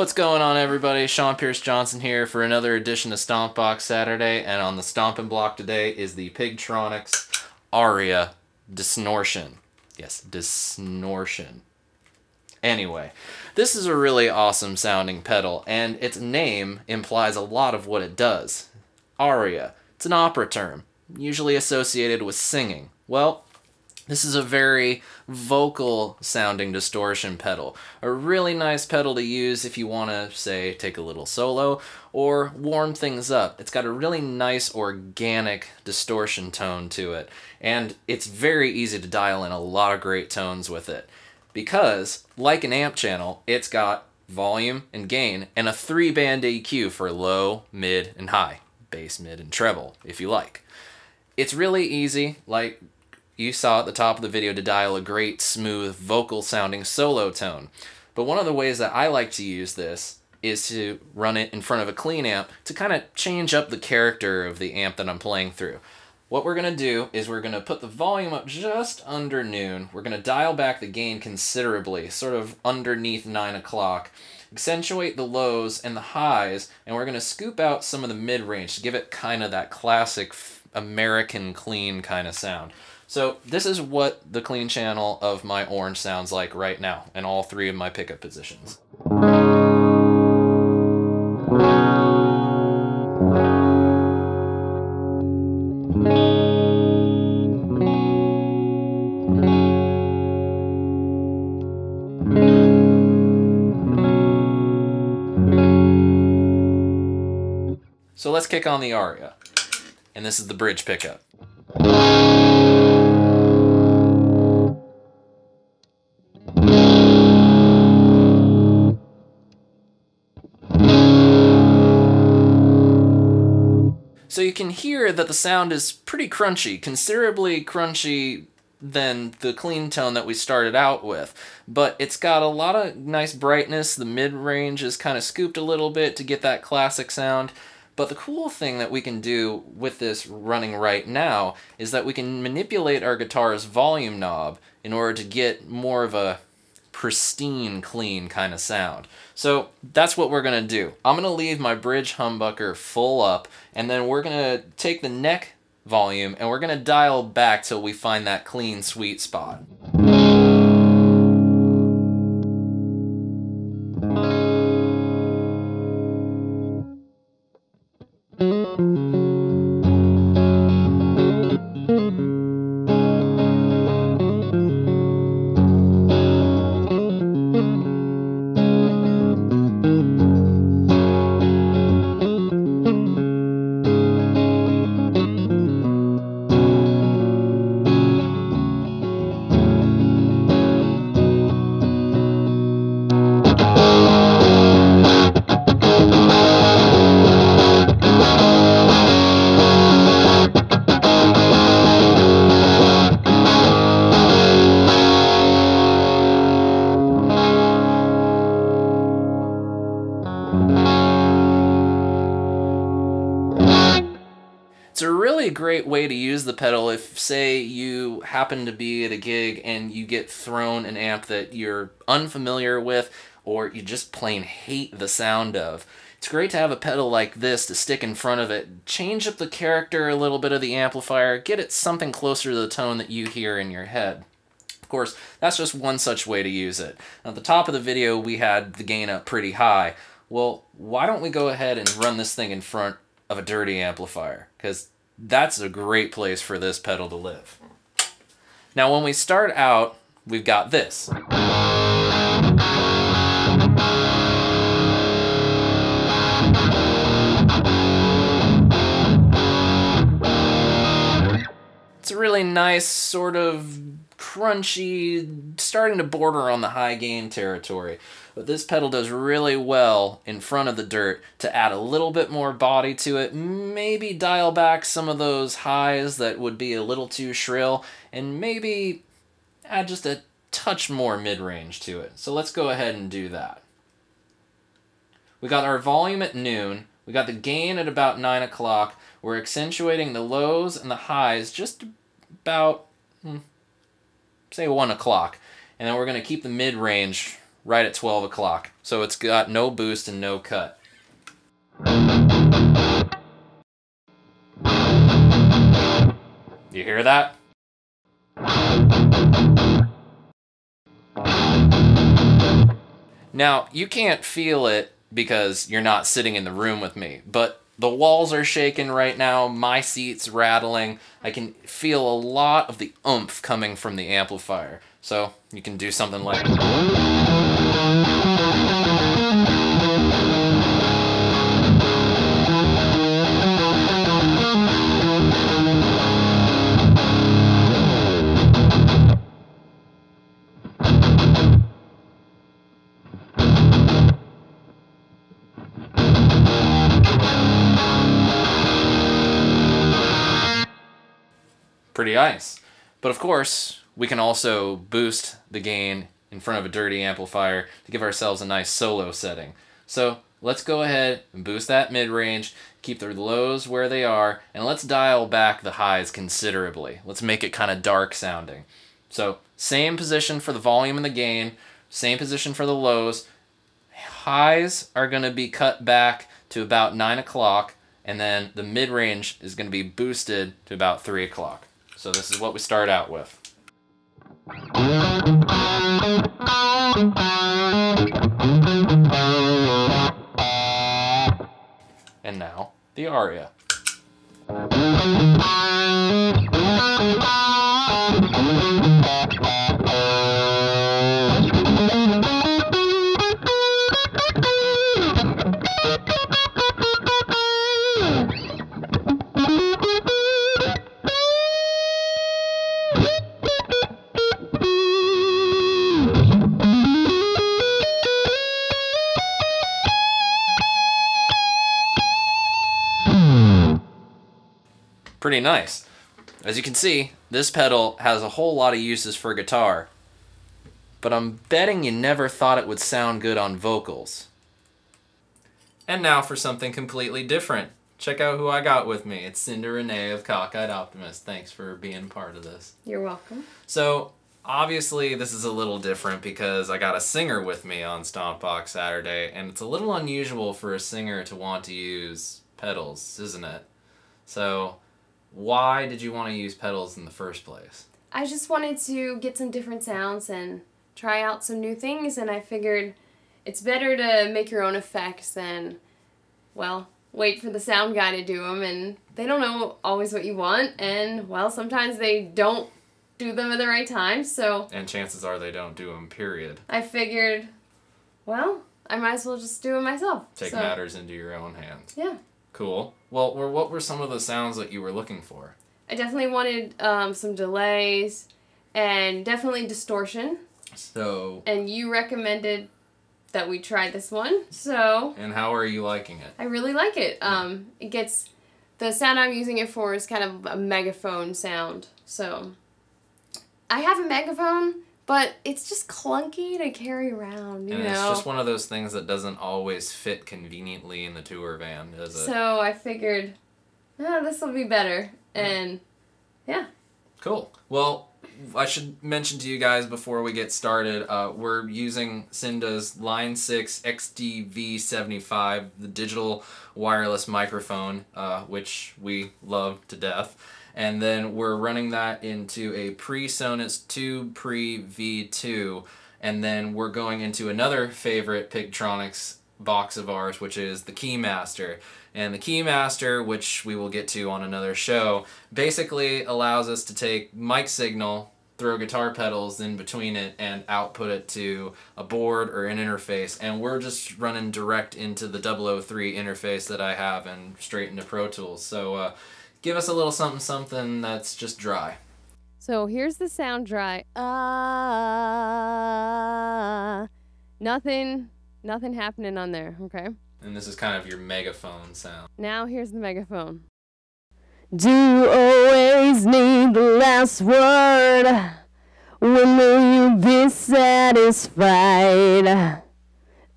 What's going on, everybody? Sean Pierce Johnson here for another edition of Stompbox Saturday, and on the stomping block today is the Pigtronix Aria Disnortion. Yes, Disnortion. Anyway, this is a really awesome sounding pedal, and its name implies a lot of what it does. Aria. It's an opera term, usually associated with singing. Well, this is a very vocal sounding distortion pedal. A really nice pedal to use if you want to, say, take a little solo or warm things up. It's got a really nice organic distortion tone to it, and it's very easy to dial in a lot of great tones with it. Because, like an amp channel, it's got volume and gain and a 3-band EQ for low, mid, and high. Bass, mid, and treble, if you like. It's really easy, like you saw at the top of the video, to dial a great, smooth, vocal-sounding solo tone. But one of the ways that I like to use this is to run it in front of a clean amp to kind of change up the character of the amp that I'm playing through. What we're going to do is we're going to put the volume up just under noon. We're going to dial back the gain considerably, sort of underneath 9 o'clock. Accentuate the lows and the highs, and we're going to scoop out some of the mid-range to give it kind of that classic American clean kind of sound. So this is what the clean channel of my orange sounds like right now, in all 3 of my pickup positions. So let's kick on the Aria, and this is the bridge pickup. So you can hear that the sound is pretty crunchy, considerably crunchy than the clean tone that we started out with. But it's got a lot of nice brightness. The mid-range is kind of scooped a little bit to get that classic sound. But the cool thing that we can do with this running right now is that we can manipulate our guitar's volume knob in order to get more of a pristine, clean kind of sound. So that's what we're going to do. I'm going to leave my bridge humbucker full up, and then we're going to take the neck volume and we're going to dial back till we find that clean, sweet spot. It's a really great way to use the pedal if, say, you happen to be at a gig and you get thrown an amp that you're unfamiliar with or you just plain hate the sound of. It's great to have a pedal like this to stick in front of it, change up the character a little bit of the amplifier, get it something closer to the tone that you hear in your head. Of course, that's just one such way to use it. At the top of the video, we had the gain up pretty high. Well, why don't we go ahead and run this thing in front of a dirty amplifier? Because that's a great place for this pedal to live. Now, when we start out, we've got this. It's a really nice, sort of crunchy, starting to border on the high gain territory. But this pedal does really well in front of the dirt to add a little bit more body to it, maybe dial back some of those highs that would be a little too shrill, and maybe add just a touch more mid-range to it. So let's go ahead and do that. We got our volume at noon, we got the gain at about 9 o'clock, we're accentuating the lows and the highs just about, say, 1 o'clock. And then we're going to keep the mid-range right at 12 o'clock. So it's got no boost and no cut. You hear that? Now, you can't feel it because you're not sitting in the room with me, but the walls are shaking right now, my seat's rattling. I can feel a lot of the oomph coming from the amplifier. So you can do something like... Pretty nice. But of course, we can also boost the gain in front of a dirty amplifier to give ourselves a nice solo setting. So let's go ahead and boost that mid-range, keep the lows where they are, and let's dial back the highs considerably. Let's make it kind of dark sounding. So same position for the volume and the gain, same position for the lows. Highs are going to be cut back to about 9 o'clock, and then the mid-range is going to be boosted to about 3 o'clock. So this is what we start out with. And now, the aria. Pretty nice. As you can see, this pedal has a whole lot of uses for guitar, but I'm betting you never thought it would sound good on vocals. And now for something completely different. Check out who I got with me. It's Cynda Renae of Cockeyed Optimist. Thanks for being part of this. You're welcome. So, obviously this is a little different because I got a singer with me on Stompbox Saturday, and it's a little unusual for a singer to want to use pedals, isn't it? So, why did you want to use pedals in the first place? I just wanted to get some different sounds and try out some new things, and I figured it's better to make your own effects than, well, wait for the sound guy to do them, and they don't know always what you want, and, well, sometimes they don't do them at the right time, so... And chances are they don't do them, period. I figured, well, I might as well just do it myself. Take matters into your own hands. Yeah. Cool. Well, what were some of the sounds that you were looking for? I definitely wanted some delays and definitely distortion. So... And you recommended that we try this one, so... And how are you liking it? I really like it. It gets... The sound I'm using it for is kind of a megaphone sound, so... I have a megaphone, but it's just clunky to carry around, you know? It's just one of those things that doesn't always fit conveniently in the tour van, does it? So I figured, this will be better, and yeah. Cool. Well, I should mention to you guys before we get started, we're using Cynda's Line 6 XDV75, the digital wireless microphone, which we love to death. And then we're running that into a PreSonus Tube Pre V2, and then we're going into another favorite Pigtronix box of ours, which is the Keymaster. And the Keymaster, which we will get to on another show, basically allows us to take mic signal, throw guitar pedals in between it, and output it to a board or an interface. And we're just running direct into the 003 interface that I have and straight into Pro Tools. So give us a little something that's just dry. So here's the sound dry. Nothing happening on there, okay? And this is kind of your megaphone sound. Now here's the megaphone. Do you always need the last word? When will you be satisfied?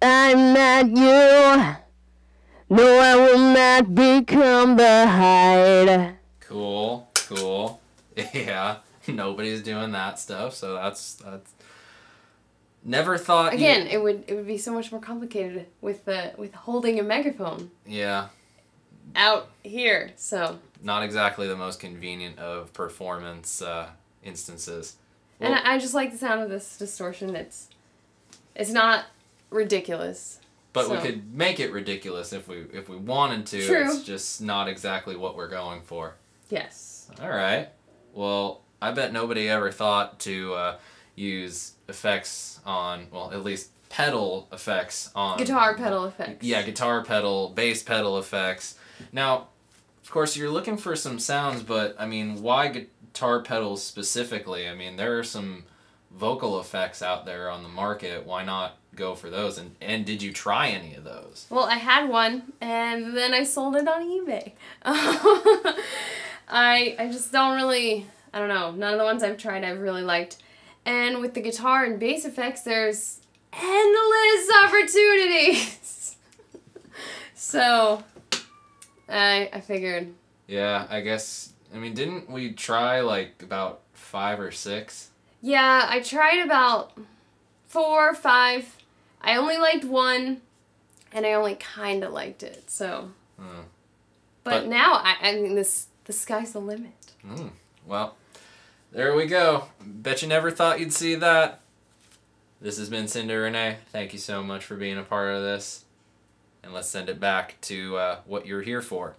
I'm not you. No, I will not become the hide. Cool, cool. Yeah, nobody's doing that stuff, so that's Never thought. Again, it would be so much more complicated with holding a megaphone. Yeah. Out here, so. Not exactly the most convenient of performance instances. Well, And I just like the sound of this distortion. It's not ridiculous. But so. we could make it ridiculous if we wanted to. True. It's just not exactly what we're going for. Yes. All right. Well, I bet nobody ever thought to use effects on, well, at least pedal effects on... Guitar pedal effects. Yeah, guitar pedal, bass pedal effects. Now, of course, you're looking for some sounds, but, I mean, why guitar pedals specifically? I mean, there are some vocal effects out there on the market. Why not go for those? And did you try any of those? Well, I had one, and then I sold it on eBay. I just don't really... I don't know. None of the ones I've tried I've really liked. And with the guitar and bass effects, there's endless opportunities. So, I figured. Yeah, I guess, I mean, didn't we try like about 5 or 6? Yeah, I tried about 4 or 5. I only liked one, and I only kind of liked it, so. But now, I mean, the sky's the limit. Well, there we go. Bet you never thought you'd see that. This has been Cynda Renae. Thank you so much for being a part of this. And let's send it back to what you're here for.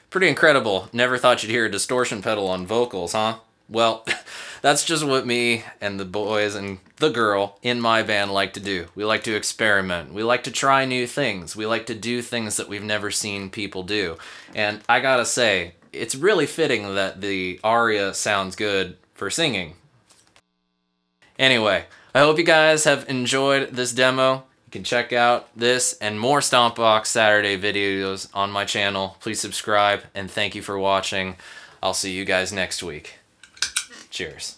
Pretty incredible. Never thought you'd hear a distortion pedal on vocals, huh? Well, that's just what me and the boys and the girl in my band like to do. We like to experiment. We like to try new things. We like to do things that we've never seen people do. And I gotta say, it's really fitting that the aria sounds good for singing. Anyway, I hope you guys have enjoyed this demo. You can check out this and more Stompbox Saturday videos on my channel. Please subscribe, and thank you for watching. I'll see you guys next week. Cheers.